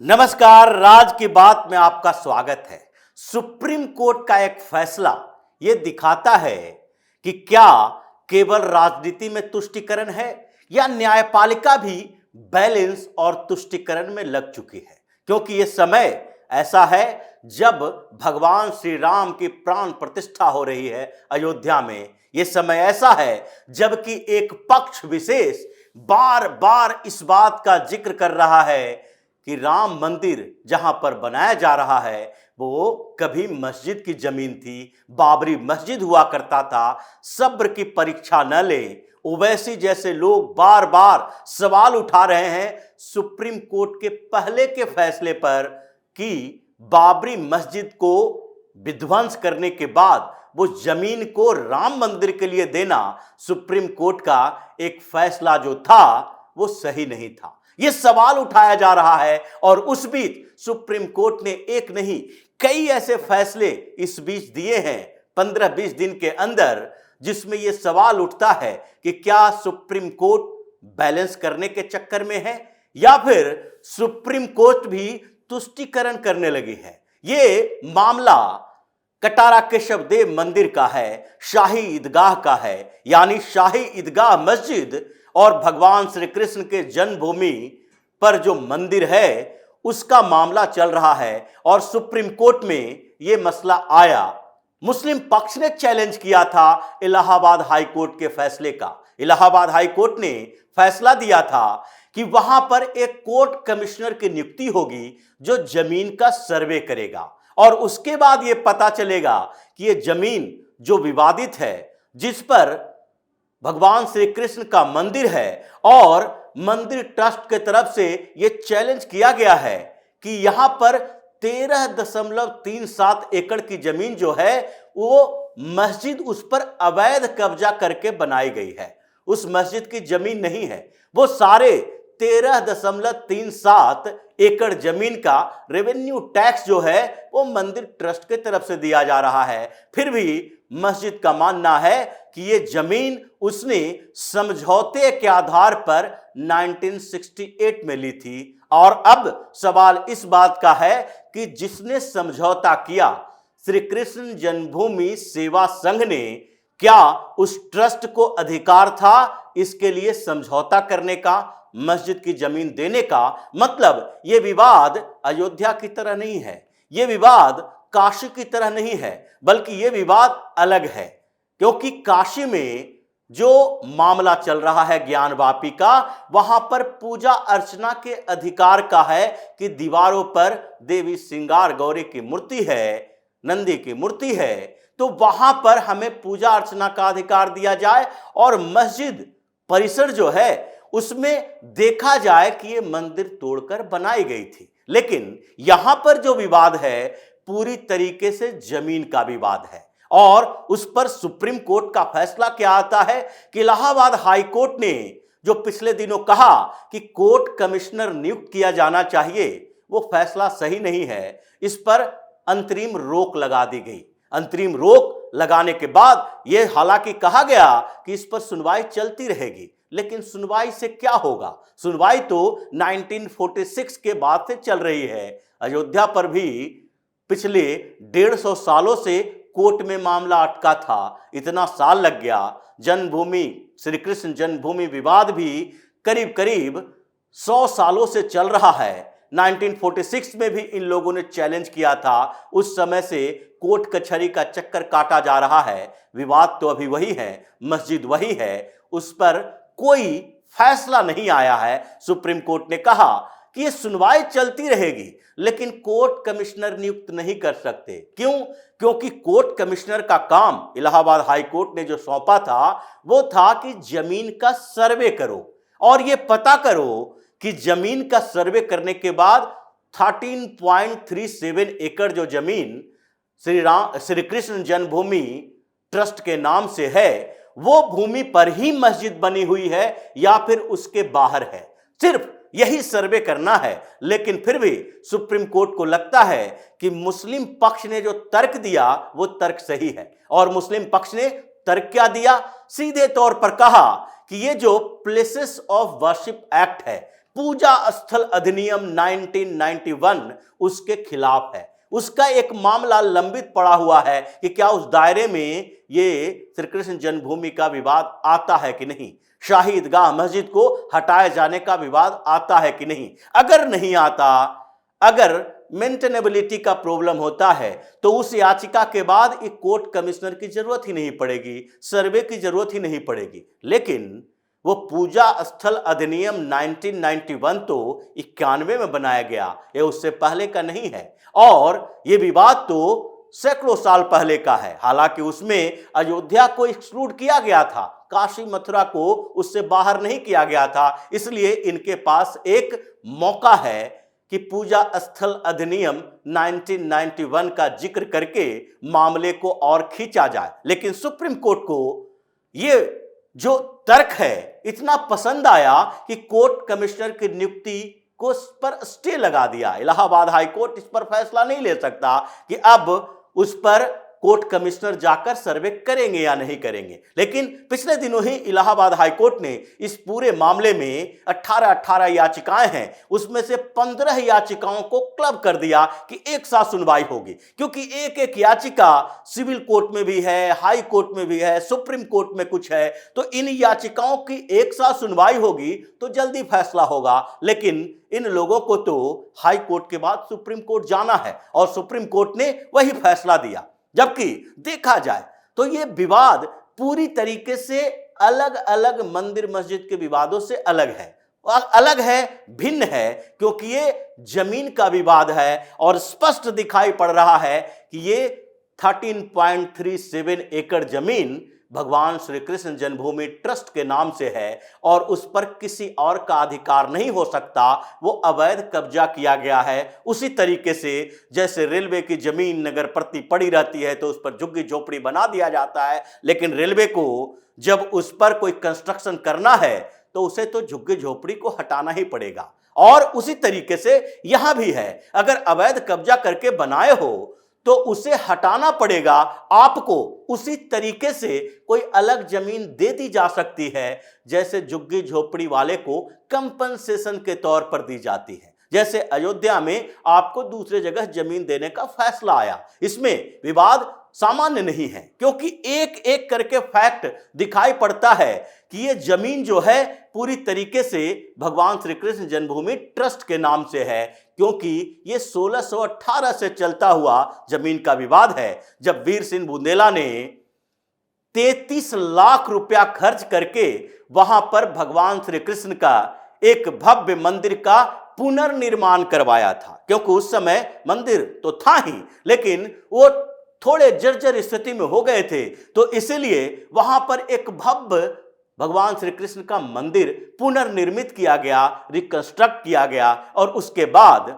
नमस्कार, राज की बात में आपका स्वागत है। सुप्रीम कोर्ट का एक फैसला यह दिखाता है कि क्या केवल राजनीति में तुष्टीकरण है या न्यायपालिका भी बैलेंस और तुष्टीकरण में लग चुकी है। क्योंकि यह समय ऐसा है जब भगवान श्री राम की प्राण प्रतिष्ठा हो रही है अयोध्या में। यह समय ऐसा है जबकि एक पक्ष विशेष बार बार इस बात का जिक्र कर रहा है कि राम मंदिर जहां पर बनाया जा रहा है वो कभी मस्जिद की जमीन थी, बाबरी मस्जिद हुआ करता था। सब्र की परीक्षा न ले, ओवैसी जैसे लोग बार बार सवाल उठा रहे हैं सुप्रीम कोर्ट के पहले के फैसले पर कि बाबरी मस्जिद को विध्वंस करने के बाद वो जमीन को राम मंदिर के लिए देना सुप्रीम कोर्ट का एक फैसला जो था वो सही नहीं था। यह सवाल उठाया जा रहा है और उस बीच सुप्रीम कोर्ट ने एक नहीं कई ऐसे फैसले इस बीच दिए हैं 15-20 दिन के अंदर, जिसमें यह सवाल उठता है कि क्या सुप्रीम कोर्ट बैलेंस करने के चक्कर में है या फिर सुप्रीम कोर्ट भी तुष्टीकरण करने लगी है। यह मामला कटारा केशव देव मंदिर का है, शाही ईदगाह का है, यानी शाही ईदगाह मस्जिद और भगवान श्री कृष्ण के जन्मभूमि पर जो मंदिर है उसका मामला चल रहा है। और सुप्रीम कोर्ट में यह मसला आया, मुस्लिम पक्ष ने चैलेंज किया था इलाहाबाद हाई कोर्ट के फैसले का। इलाहाबाद हाई कोर्ट ने फैसला दिया था कि वहां पर एक कोर्ट कमिश्नर की नियुक्ति होगी जो जमीन का सर्वे करेगा और उसके बाद यह पता चलेगा कि यह जमीन जो विवादित है, जिस पर भगवान श्री कृष्ण का मंदिर है और मंदिर ट्रस्ट के तरफ से यह चैलेंज किया गया है कि यहां पर 13.37 एकड़ की जमीन जो है वो मस्जिद उस पर अवैध कब्जा करके बनाई गई है। उस मस्जिद की जमीन नहीं है, वो सारे 13.37 एकड़ जमीन का रेवेन्यू टैक्स जो है वो मंदिर ट्रस्ट के तरफ से दिया जा रहा है। फिर भी मस्जिद का मानना है कि ये जमीन उसने समझौते के आधार पर 1968 में ली थी। और अब सवाल इस बात का है कि जिसने समझौता किया श्री कृष्ण जन्मभूमि सेवा संघ ने, क्या उस ट्रस्ट को अधिकार था इसके लिए समझौता करने का, मस्जिद की जमीन देने का? मतलब यह विवाद अयोध्या की तरह नहीं है, यह विवाद काशी की तरह नहीं है, बल्कि यह विवाद अलग है। क्योंकि काशी में जो मामला चल रहा है ज्ञानवापी का, वहां पर पूजा अर्चना के अधिकार का है कि दीवारों पर देवी श्रृंगार गौरी की मूर्ति है, नंदी की मूर्ति है, तो वहां पर हमें पूजा अर्चना का अधिकार दिया जाए और मस्जिद परिसर जो है उसमें देखा जाए कि यह मंदिर तोड़कर बनाई गई थी। लेकिन यहां पर जो विवाद है पूरी तरीके से जमीन का विवाद है और उस पर सुप्रीम कोर्ट का फैसला क्या आता है कि इलाहाबाद हाई कोर्ट ने जो पिछले दिनों कहा कि कोर्ट कमिश्नर नियुक्त किया जाना चाहिए, वो फैसला सही नहीं है। इस पर अंतरिम रोक लगा दी गई। अंतरिम रोक लगाने के बाद यह हालांकि कहा गया कि इस पर सुनवाई चलती रहेगी, लेकिन सुनवाई से क्या होगा? सुनवाई तो 1946 के बाद से चल रही है। अयोध्या पर भी पिछले 150 सालों से कोर्ट में मामला अटका था, इतना साल लग गया। जन्मभूमि श्री कृष्ण जन्मभूमि विवाद भी करीब करीब 100 सालों से चल रहा है। 1946 में भी इन लोगों ने चैलेंज किया था, उस समय से कोर्ट कचहरी का चक्कर काटा जा रहा है। विवाद तो अभी वही है, मस्जिद वही है, उस पर कोई फैसला नहीं आया है। सुप्रीम कोर्ट ने कहा कि यह सुनवाई चलती रहेगी, लेकिन कोर्ट कमिश्नर नियुक्त नहीं कर सकते। क्यों? क्योंकि कोर्ट कमिश्नर का काम इलाहाबाद हाई कोर्ट ने जो सौंपा था वो था कि जमीन का सर्वे करो और यह पता करो कि जमीन का सर्वे करने के बाद 13.37 एकड़ जो जमीन श्री कृष्ण जन्मभूमि ट्रस्ट के नाम से है, वो भूमि पर ही मस्जिद बनी हुई है या फिर उसके बाहर है। सिर्फ यही सर्वे करना है। लेकिन फिर भी सुप्रीम कोर्ट को लगता है कि मुस्लिम पक्ष ने जो तर्क दिया वो तर्क सही है। और मुस्लिम पक्ष ने तर्क क्या दिया? सीधे तौर पर कहा कि ये जो प्लेसेस ऑफ वर्शिप एक्ट है, पूजा स्थल अधिनियम 1991 उसके खिलाफ है। उसका एक मामला लंबित पड़ा हुआ है कि क्या उस दायरे में ये श्री कृष्ण जन्मभूमि का विवाद आता है कि नहीं, शाही ईदगाह मस्जिद को हटाए जाने का विवाद आता है कि नहीं। अगर नहीं आता, अगर मेंटेनेबिलिटी का प्रॉब्लम होता है तो उस याचिका के बाद एक कोर्ट कमिश्नर की जरूरत ही नहीं पड़ेगी, सर्वे की जरूरत ही नहीं पड़ेगी। लेकिन वो पूजा स्थल अधिनियम 1991 तो 91 में बनाया गया, ये उससे पहले का नहीं है और ये विवाद तो सैकड़ों साल पहले का है। हालांकि उसमें अयोध्या को एक्सक्लूड किया गया था, काशी मथुरा को उससे बाहर नहीं किया गया था, इसलिए इनके पास एक मौका है कि पूजा स्थल अधिनियम 1991 का जिक्र करके मामले को और खींचा जाए। लेकिन सुप्रीम कोर्ट को ये जो तर्क है इतना पसंद आया कि कोर्ट कमिश्नर की नियुक्ति को इस पर स्टे लगा दिया। इलाहाबाद हाई कोर्ट इस पर फैसला नहीं ले सकता कि अब उस पर कोर्ट कमिश्नर जाकर सर्वे करेंगे या नहीं करेंगे। लेकिन पिछले दिनों ही इलाहाबाद हाई कोर्ट ने इस पूरे मामले में 18 याचिकाएं हैं, उसमें से 15 याचिकाओं को क्लब कर दिया कि एक साथ सुनवाई होगी, क्योंकि एक एक याचिका सिविल कोर्ट में भी है, हाई कोर्ट में भी है, सुप्रीम कोर्ट में कुछ है, तो इन याचिकाओं की एक साथ सुनवाई होगी तो जल्दी फैसला होगा। लेकिन इन लोगों को तो हाई कोर्ट के बाद सुप्रीम कोर्ट जाना है और सुप्रीम कोर्ट ने वही फैसला दिया। जबकि देखा जाए तो ये विवाद पूरी तरीके से अलग अलग मंदिर मस्जिद के विवादों से अलग है, भिन्न है, क्योंकि ये जमीन का विवाद है और स्पष्ट दिखाई पड़ रहा है कि ये 13.37 एकड़ जमीन भगवान श्री कृष्ण जन्मभूमि ट्रस्ट के नाम से है और उस पर किसी और का अधिकार नहीं हो सकता। वो अवैध कब्जा किया गया है। उसी तरीके से जैसे रेलवे की जमीन नगर प्रति पड़ी रहती है तो उस पर झुग्गी झोपड़ी बना दिया जाता है, लेकिन रेलवे को जब उस पर कोई कंस्ट्रक्शन करना है तो उसे तो झुग्गी झोपड़ी को हटाना ही पड़ेगा। और उसी तरीके से यहां भी है, अगर अवैध कब्जा करके बनाए हो तो उसे हटाना पड़ेगा आपको। उसी तरीके से कोई अलग जमीन दे दी जा सकती है जैसे झुग्गी झोपड़ी वाले को कंपनसेशन के तौर पर दी जाती है। जैसे अयोध्या में आपको दूसरे जगह जमीन देने का फैसला आया, इसमें विवाद सामान्य नहीं है, क्योंकि एक एक करके फैक्ट दिखाई पड़ता है कि ये जमीन जो है पूरी तरीके से भगवान श्री कृष्ण जन्मभूमि ट्रस्ट के नाम से है, क्योंकि ये 1618 से चलता हुआ जमीन का विवाद है। जब वीर सिंह बुंदेला ने 33 लाख रुपया खर्च करके वहां पर भगवान श्री कृष्ण का एक भव्य मंदिर का पुनर्निर्माण करवाया था, क्योंकि उस समय मंदिर तो था ही लेकिन वो थोड़े जर्जर स्थिति में हो गए थे, तो इसलिए वहां पर एक भव्य भगवान श्री कृष्ण का मंदिर पुनर्निर्मित किया गया, रिकंस्ट्रक्ट किया गया और उसके बाद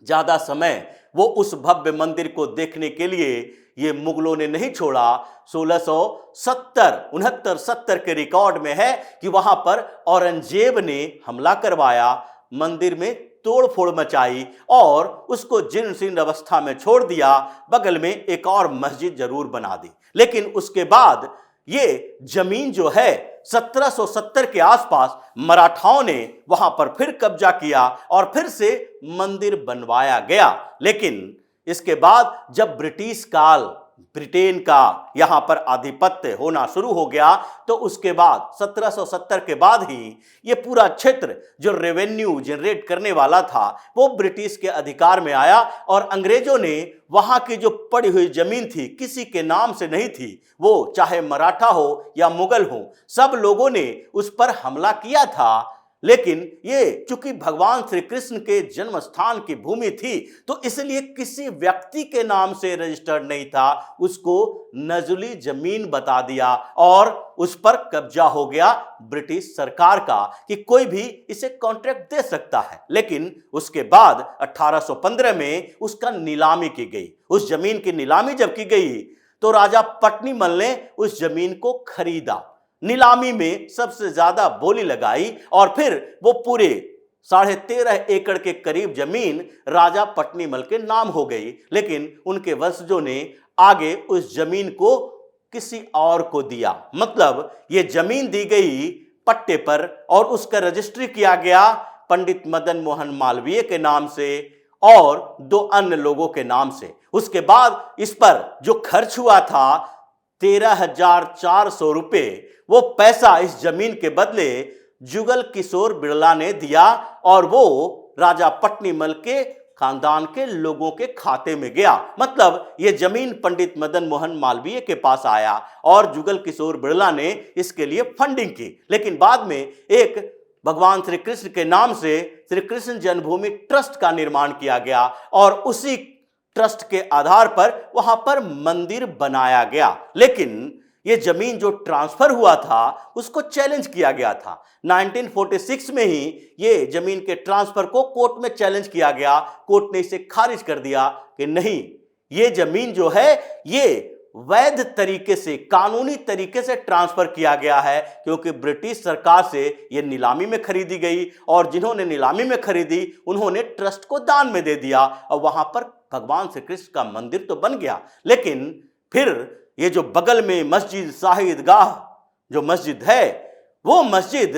ज्यादा समय वो उस भव्य मंदिर को देखने के लिए ये मुगलों ने नहीं छोड़ा। 1670 के रिकॉर्ड में है कि वहां पर औरंगजेब ने हमला करवाया, मंदिर में तोड़फोड़ मचाई और उसको जीर्ण शीर्ण अवस्था में छोड़ दिया, बगल में एक और मस्जिद जरूर बना दी। लेकिन उसके बाद ये जमीन जो है 1770 के आसपास मराठाओं ने वहां पर फिर कब्जा किया और फिर से मंदिर बनवाया गया। लेकिन इसके बाद जब ब्रिटिश काल, ब्रिटेन का यहां पर आधिपत्य होना शुरू हो गया, तो उसके बाद 1770 के बाद ही ये पूरा क्षेत्र जो रेवेन्यू जनरेट करने वाला था वो ब्रिटिश के अधिकार में आया और अंग्रेजों ने वहां की जो पड़ी हुई जमीन थी, किसी के नाम से नहीं थी, वो चाहे मराठा हो या मुगल हो, सब लोगों ने उस पर हमला किया था। लेकिन ये चूंकि भगवान श्री कृष्ण के जन्म स्थान की भूमि थी तो इसलिए किसी व्यक्ति के नाम से रजिस्टर्ड नहीं था, उसको नजली जमीन बता दिया और उस पर कब्जा हो गया ब्रिटिश सरकार का कि कोई भी इसे कॉन्ट्रैक्ट दे सकता है। लेकिन उसके बाद 1815 में उसका नीलामी की गई। उस जमीन की नीलामी जब की गई तो राजा पट्नीमल ने उस जमीन को खरीदा, नीलामी में सबसे ज्यादा बोली लगाई और फिर वो पूरे 13.5 एकड़ के करीब जमीन राजा पट्नीमल के नाम हो गई। लेकिन उनके वंशजों ने आगे उस जमीन को किसी और को दिया, मतलब ये जमीन दी गई पट्टे पर और उसका रजिस्ट्री किया गया पंडित मदन मोहन मालवीय के नाम से और 2 अन्य लोगों के नाम से। उसके बाद इस पर जो खर्च हुआ था 13,400 रुपए, वो पैसा इस जमीन के बदले जुगल किशोर बिड़ला ने दिया और वो राजा पट्नीमल के खानदान के लोगों के खाते में गया। मतलब ये जमीन पंडित मदन मोहन मालवीय के पास आया और जुगल किशोर बिड़ला ने इसके लिए फंडिंग की। लेकिन बाद में एक भगवान श्री कृष्ण के नाम से श्री कृष्ण जन्मभूमि ट्रस्ट का निर्माण किया गया और उसी ट्रस्ट के आधार पर वहां पर मंदिर बनाया गया। लेकिन ये जमीन जो ट्रांसफर हुआ था उसको चैलेंज किया गया था। 1946 में ही ये जमीन के ट्रांसफर को कोर्ट में चैलेंज किया गया। कोर्ट ने इसे खारिज कर दिया कि नहीं, ये जमीन जो है ये वैध तरीके से, कानूनी तरीके से ट्रांसफर किया गया है, क्योंकि ब्रिटिश सरकार से ये नीलामी में खरीदी गई और जिन्होंने नीलामी में खरीदी उन्होंने ट्रस्ट को दान में दे दिया और वहां पर भगवान श्री कृष्ण का मंदिर तो बन गया। लेकिन फिर ये जो बगल में मस्जिद शाहिदगाह जो मस्जिद है वो मस्जिद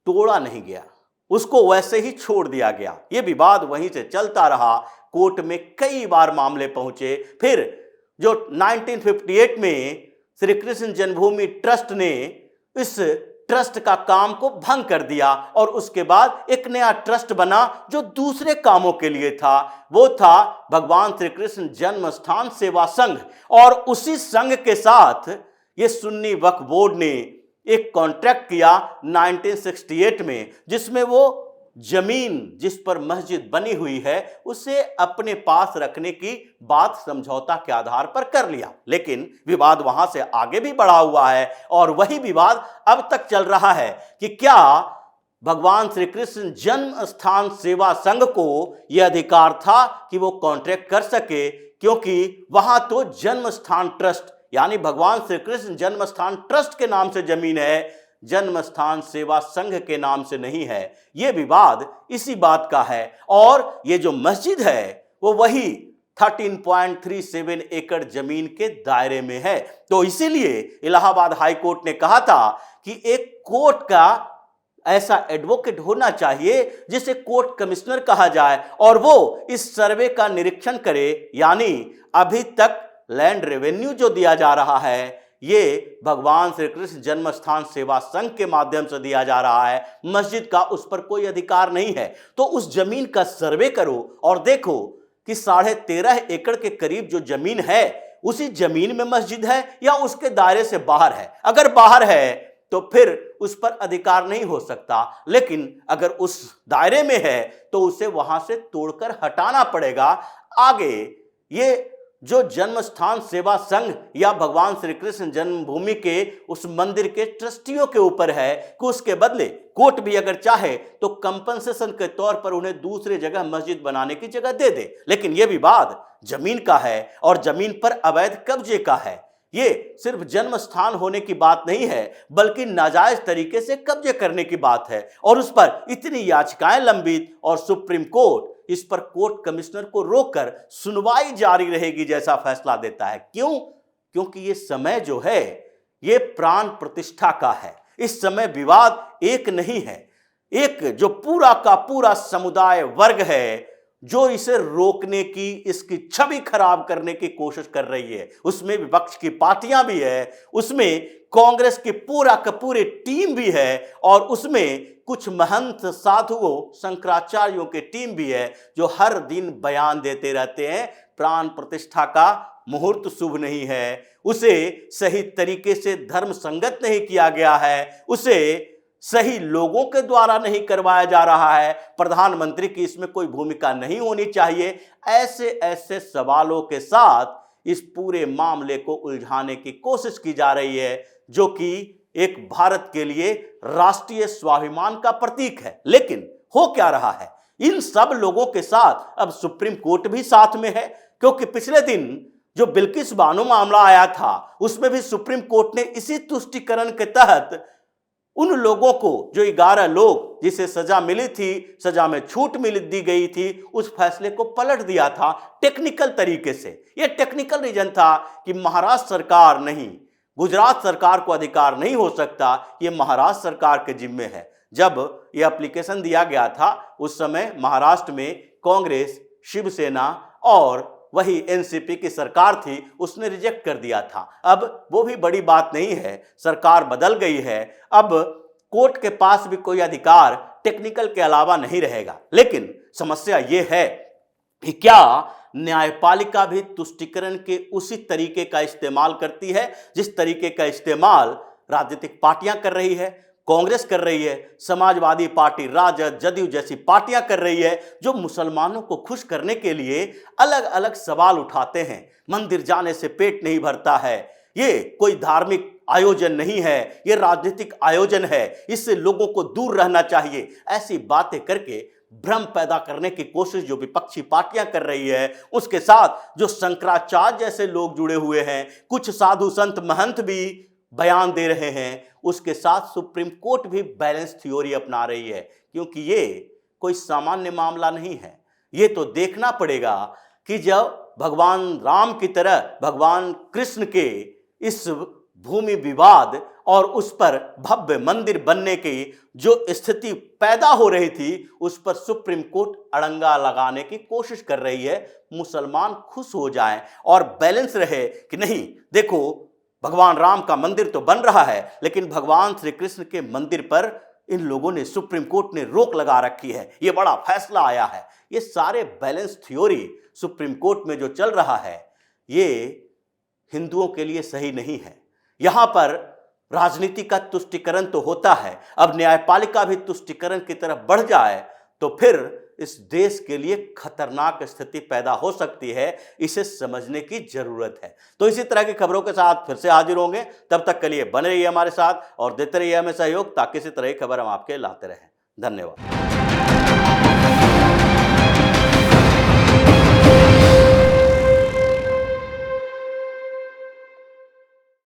तोड़ा नहीं गया, उसको वैसे ही छोड़ दिया गया। ये विवाद वहीं से चलता रहा, कोर्ट में कई बार मामले पहुंचे। फिर जो 1958 में श्री कृष्ण जन्मभूमि ट्रस्ट ने इस ट्रस्ट का काम को भंग कर दिया और उसके बाद एक नया ट्रस्ट बना जो दूसरे कामों के लिए था। वो था भगवान श्री कृष्ण जन्म स्थान सेवा संघ और उसी संघ के साथ ये सुन्नी वक्फ बोर्ड ने एक कॉन्ट्रैक्ट किया 1968 में, जिसमें वो जमीन जिस पर मस्जिद बनी हुई है उसे अपने पास रखने की बात समझौता के आधार पर कर लिया। लेकिन विवाद वहां से आगे भी बढ़ा हुआ है और वही विवाद अब तक चल रहा है कि क्या भगवान श्री कृष्ण जन्म स्थान सेवा संघ को यह अधिकार था कि वो कॉन्ट्रैक्ट कर सके, क्योंकि वहां तो जन्म स्थान ट्रस्ट यानी भगवान श्री कृष्ण जन्म स्थान ट्रस्ट के नाम से जमीन है, जन्म स्थान सेवा संघ के नाम से नहीं है। यह विवाद इसी बात का है और ये जो मस्जिद है वो वही 13.37 एकड़ जमीन के दायरे में है। तो इसीलिए इलाहाबाद हाई कोर्ट ने कहा था कि एक कोर्ट का ऐसा एडवोकेट होना चाहिए जिसे कोर्ट कमिश्नर कहा जाए और वो इस सर्वे का निरीक्षण करे, यानी अभी तक लैंड रेवेन्यू जो दिया जा रहा है ये भगवान श्री कृष्ण जन्म स्थान सेवा संघ के माध्यम से दिया जा रहा है, मस्जिद का उस पर कोई अधिकार नहीं है। तो उस जमीन का सर्वे करो और देखो कि 13.5 एकड़ के करीब जो जमीन है उसी जमीन में मस्जिद है या उसके दायरे से बाहर है। अगर बाहर है तो फिर उस पर अधिकार नहीं हो सकता, लेकिन अगर उस दायरे में है तो उसे वहां से तोड़कर हटाना पड़ेगा। आगे ये जो जन्म स्थान सेवा संघ या भगवान श्री कृष्ण जन्मभूमि के उस मंदिर के ट्रस्टियों के ऊपर है कि उसके बदले कोर्ट भी अगर चाहे तो कंपनसेशन के तौर पर उन्हें दूसरी जगह मस्जिद बनाने की जगह दे दे। लेकिन यह विवाद जमीन का है और जमीन पर अवैध कब्जे का है। ये सिर्फ जन्म स्थान होने की बात नहीं है बल्कि नाजायज तरीके से कब्जे करने की बात है और उस पर इतनी याचिकाएं लंबित और सुप्रीम कोर्ट इस पर कोर्ट कमिश्नर को रोककर सुनवाई जारी रहेगी जैसा फैसला देता है। क्यों? क्योंकि ये समय जो है ये प्राण प्रतिष्ठा का है। इस समय विवाद एक नहीं है, एक जो पूरा का पूरा समुदाय वर्ग है जो इसे रोकने की, इसकी छवि खराब करने की कोशिश कर रही है। उसमें विपक्ष की पार्टियां भी है, उसमें कांग्रेस की पूरा का पूरी टीम भी है और उसमें कुछ महंत साधुओं शंकराचार्यों की टीम भी है जो हर दिन बयान देते रहते हैं प्राण प्रतिष्ठा का मुहूर्त शुभ नहीं है, उसे सही तरीके से धर्म संगत नहीं किया गया है, उसे सही लोगों के द्वारा नहीं करवाया जा रहा है, प्रधानमंत्री की इसमें कोई भूमिका नहीं होनी चाहिए। ऐसे ऐसे सवालों के साथ इस पूरे मामले को उलझाने की कोशिश की जा रही है जो कि एक भारत के लिए राष्ट्रीय स्वाभिमान का प्रतीक है। लेकिन हो क्या रहा है, इन सब लोगों के साथ अब सुप्रीम कोर्ट भी साथ में है, क्योंकि पिछले दिन जो बिल्किस बानो मामला आया था उसमें भी सुप्रीम कोर्ट ने इसी तुष्टीकरण के तहत उन लोगों को जो 11 लोग जिसे सजा मिली थी, सजा में छूट दी गई थी, उस फैसले को पलट दिया था टेक्निकल तरीके से। यह टेक्निकल रीजन था कि महाराष्ट्र सरकार नहीं, गुजरात सरकार को अधिकार नहीं हो सकता, यह महाराष्ट्र सरकार के जिम्मे है। जब यह एप्लीकेशन दिया गया था उस समय महाराष्ट्र में कांग्रेस, शिवसेना और वही एनसीपी की सरकार थी, उसने रिजेक्ट कर दिया था। अब वो भी बड़ी बात नहीं है, सरकार बदल गई है, अब कोर्ट के पास भी कोई अधिकार टेक्निकल के अलावा नहीं रहेगा। लेकिन समस्या ये है कि क्या न्यायपालिका भी तुष्टीकरण के उसी तरीके का इस्तेमाल करती है जिस तरीके का इस्तेमाल राजनीतिक पार्टियां कर रही है, कांग्रेस कर रही है, समाजवादी पार्टी, राजद, जदयू जैसी पार्टियां कर रही है, जो मुसलमानों को खुश करने के लिए अलग अलग सवाल उठाते हैं। मंदिर जाने से पेट नहीं भरता है, ये कोई धार्मिक आयोजन नहीं है, ये राजनीतिक आयोजन है, इससे लोगों को दूर रहना चाहिए। ऐसी बातें करके भ्रम पैदा करने की कोशिश जो विपक्षी पार्टियां कर रही है, उसके साथ जो शंकराचार्य जैसे लोग जुड़े हुए हैं, कुछ साधु संत महंत भी बयान दे रहे हैं, उसके साथ सुप्रीम कोर्ट भी बैलेंस थ्योरी अपना रही है। क्योंकि ये कोई सामान्य मामला नहीं है। ये तो देखना पड़ेगा कि जब भगवान राम की तरह भगवान कृष्ण के इस भूमि विवाद और उस पर भव्य मंदिर बनने की जो स्थिति पैदा हो रही थी, उस पर सुप्रीम कोर्ट अड़ंगा लगाने की कोशिश कर रही है। मुसलमान खुश हो जाएं और बैलेंस रहे कि नहीं, देखो भगवान राम का मंदिर तो बन रहा है, लेकिन भगवान श्री कृष्ण के मंदिर पर इन लोगों ने, सुप्रीम कोर्ट ने रोक लगा रखी है, ये बड़ा फैसला आया है। ये सारे बैलेंस थ्योरी सुप्रीम कोर्ट में जो चल रहा है, ये हिंदुओं के लिए सही नहीं है। यहां पर राजनीति का तुष्टीकरण तो होता है, अब न्यायपालिका भी तुष्टीकरण की तरफ बढ़ जाए तो फिर इस देश के लिए खतरनाक स्थिति पैदा हो सकती है। इसे समझने की जरूरत है। तो इसी तरह की खबरों के साथ फिर से हाजिर होंगे। तब तक के लिए बने रहिए हमारे साथ और देते रहिए हमें सहयोग, ताकि इसी तरह की खबर हम आपके लाते रहें। धन्यवाद।